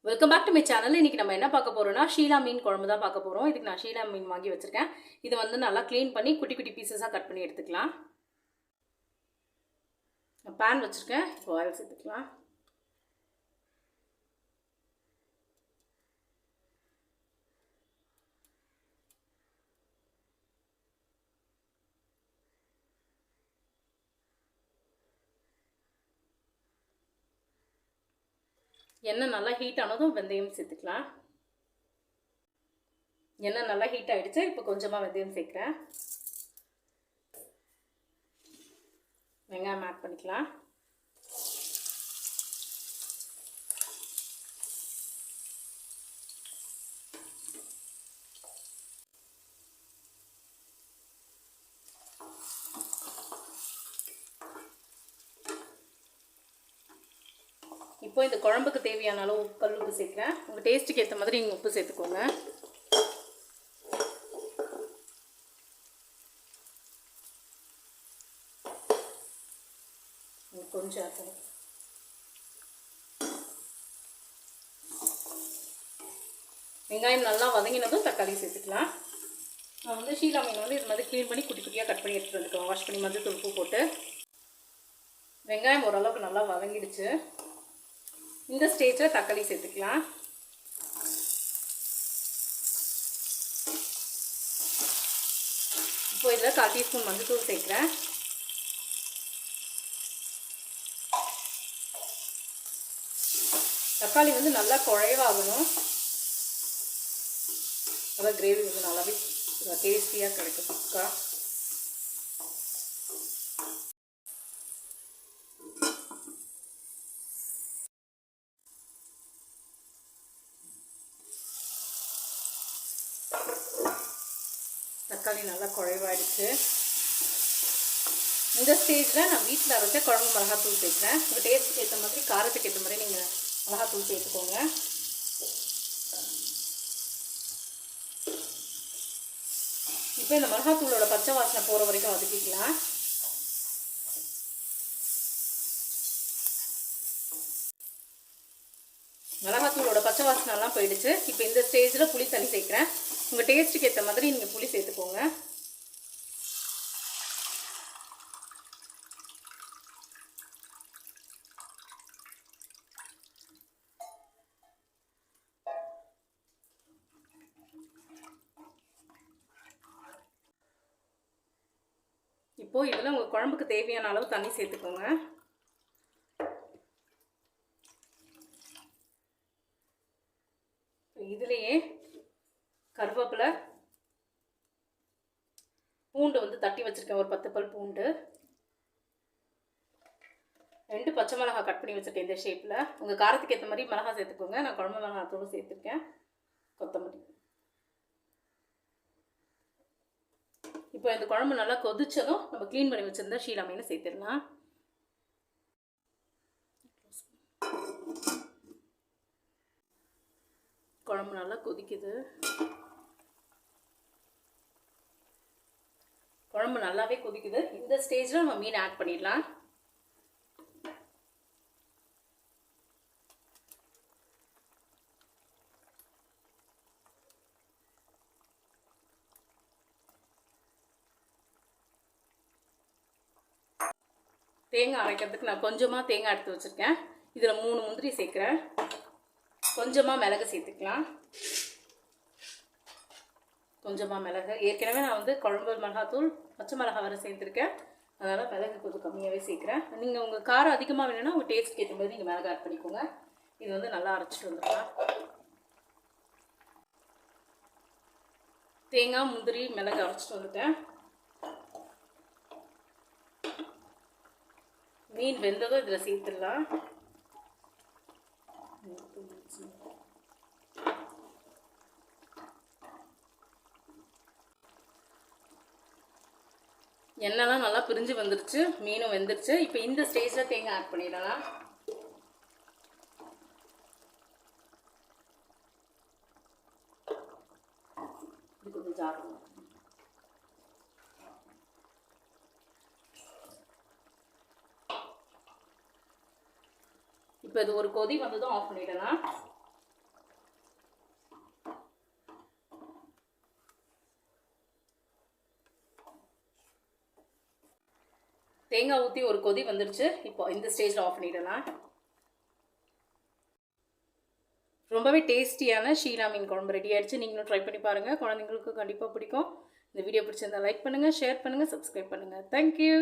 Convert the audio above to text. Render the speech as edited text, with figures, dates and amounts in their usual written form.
Welcome back to my channel. இன்னைக்கு நம்ம என்ன பார்க்க போறோம்னா ஷீலா மீன் குழம்பு தான் பார்க்க போறோம். இதுக்கு நான் ஷீலா மீன் வாங்கி வச்சிருக்கேன். இது வந்து நல்லா க்ளீன் பண்ணி குட்டி குட்டி பீசஸாக கட் பண்ணி எடுத்துக்கலாம். பேன் வச்சிருக்கேன். இப்போ ஆயில் சேர்த்துக்கலாம். எண்ணெய் நல்லா ஹீட் ஆனதும் வெந்தயம் சேர்த்துக்கலாம். எண்ணெய் நல்லா ஹீட் ஆகிடுச்சு. இப்போ கொஞ்சமாக வெந்தயம் சேர்க்குறேன். வெங்காயம் ஆட் பண்ணிக்கலாம். இப்போ இந்த குழம்புக்கு தேவையான அளவு கல் உப்பு சேர்க்குறேன். உங்கள் டேஸ்ட்டுக்கு ஏற்ற மாதிரி நீங்கள் உப்பு சேர்த்துக்கோங்க. கொஞ்சம் ஆகும். வெங்காயம் நல்லா வதங்கினதும் தக்காளி சேர்த்துக்கலாம். நான் வந்து ஷீலா மீன் வந்து இது மாதிரி க்ளீன் பண்ணி குட்டி குட்டியாக கட் பண்ணி எடுத்துகிட்டு வந்துருக்கோம். வாஷ் பண்ணி மஞ்சள் உப்பு போட்டு. வெங்காயம் ஓரளவுக்கு நல்லா வதங்கிடுச்சு. இந்த ஸ்டேஜில் தக்காளி சேர்த்துக்கலாம். இப்போ இதில் 1/4 டீஸ்பூன் மஞ்சள் சேர்க்குறேன். தக்காளி வந்து நல்லா குழைவாகணும். அதான் கிரேவி வந்து நல்லாவே டேஸ்டியாக கிடைக்கும். திக்கா தக்காளி நல்லா குழைவாயிடுச்சு. இந்த ஸ்டேஜில் நான் வீட்டில் அரைச்ச குழம்பு மிளகாத்தூள் சேர்க்குறேன். உங்கள் டேஸ்ட்டுக்கு ஏற்ற மாதிரி காரத்துக்கு ஏற்ற மாதிரி நீங்கள் மிளகாத்தூள் சேர்த்துக்கோங்க. இப்போ இந்த மிளகாத்தூளோட பச்சை வாசனை போகிற வரைக்கும் வதக்கிக்கலாம். மிளகாத்தூளோட பச்சை வாசனைலாம் போயிடுச்சு. இப்போ இந்த ஸ்டேஜில் புளி தண்ணி சேர்க்குறேன். உங்கள் டேஸ்ட்டுக்கு ஏற்ற மாதிரி நீங்கள் புளி சேர்த்துக்கோங்க. இப்போது இதில் உங்கள் குழம்புக்கு தேவையான அளவு தண்ணி சேர்த்துக்கோங்க. இதுலேயே கருவேப்பிலை, பூண்டு வந்து தட்டி வச்சுருக்கேன். ஒரு 10 பல் பூண்டு, 2 பச்சை மிளகாய் கட் பண்ணி வச்சுருக்கேன் இந்த ஷேப்பில். உங்கள் காரத்துக்கு ஏற்ற மாதிரி மிளகாய் சேர்த்துக்கோங்க. நான் குழம்பு மிளகாய் தூள் சேர்த்துருக்கேன். கொத்தமல்லி. இப்போ இந்த குழம்பு நல்லா கொதிச்சதும் நம்ம க்ளீன் பண்ணி வச்சுருந்தா ஷீலா மீனை சேர்த்துடலாம். குழம்பு நல்லா கொதிக்குது. குழம்பு நல்லாவே கொதிக்குது. இந்த ஸ்டேஜில் நம்ம மீன் ஆட் பண்ணிடலாம். தேங்காய் அரைக்கிறதுக்கு நான் கொஞ்சமாக தேங்காய் எடுத்து வச்சுருக்கேன். இதில் 3 முந்திரி சேர்க்குறேன். கொஞ்சமாக மிளகு சேர்த்துக்கலாம். கொஞ்சமாக மிளகு. ஏற்கனவே நான் வந்து குழம்பு மிளகாத்தூள் பச்சை மிளகாய் வரை சேர்த்துருக்கேன். அதனால் மிளகு கொஞ்சம் கம்மியாகவே சேர்க்குறேன். நீங்கள் உங்கள் காரம் அதிகமாக வேணும்னா உங்கள் டேஸ்ட்டுக்கு ஏற்ற மாதிரி நீங்கள் மிளகு ஆட் பண்ணிக்கோங்க. இது வந்து நல்லா அரைச்சிட்டு வந்துடலாம். தேங்காய், முந்திரி, மிளகு அரைச்சிட்டு வந்துட்டேன். மீன் வெந்ததும் இதில் சேர்த்துடலாம். எண்ணெய்லாம் நல்லா பிரிஞ்சு வந்துருச்சு. மீனும் வெந்துருச்சு. இப்போ இந்த ஸ்டேஜில் தேங்காய் ஆட் பண்ணிடலாம். இது கொஞ்சம் ஜாரும். இப்போ இது ஒரு கொதி வந்ததும் ஆஃப் பண்ணிடலாம். தேங்காய் ஊற்றி ஒரு கொதி வந்துருச்சு. இப்போ இந்த ஸ்டேஜில் ஆஃப் பண்ணிடலாம். ரொம்பவே டேஸ்டியான ஷீலா மீன் குழம்பு ரெடி ஆகிடுச்சு. நீங்களும் ட்ரை பண்ணி பாருங்கள். குழந்தைங்களுக்கு கண்டிப்பாக பிடிக்கும். இந்த வீடியோ பிடிச்சிருந்தா லைக் பண்ணுங்கள், ஷேர் பண்ணுங்கள், சப்ஸ்கிரைப் பண்ணுங்கள். தேங்க்யூ.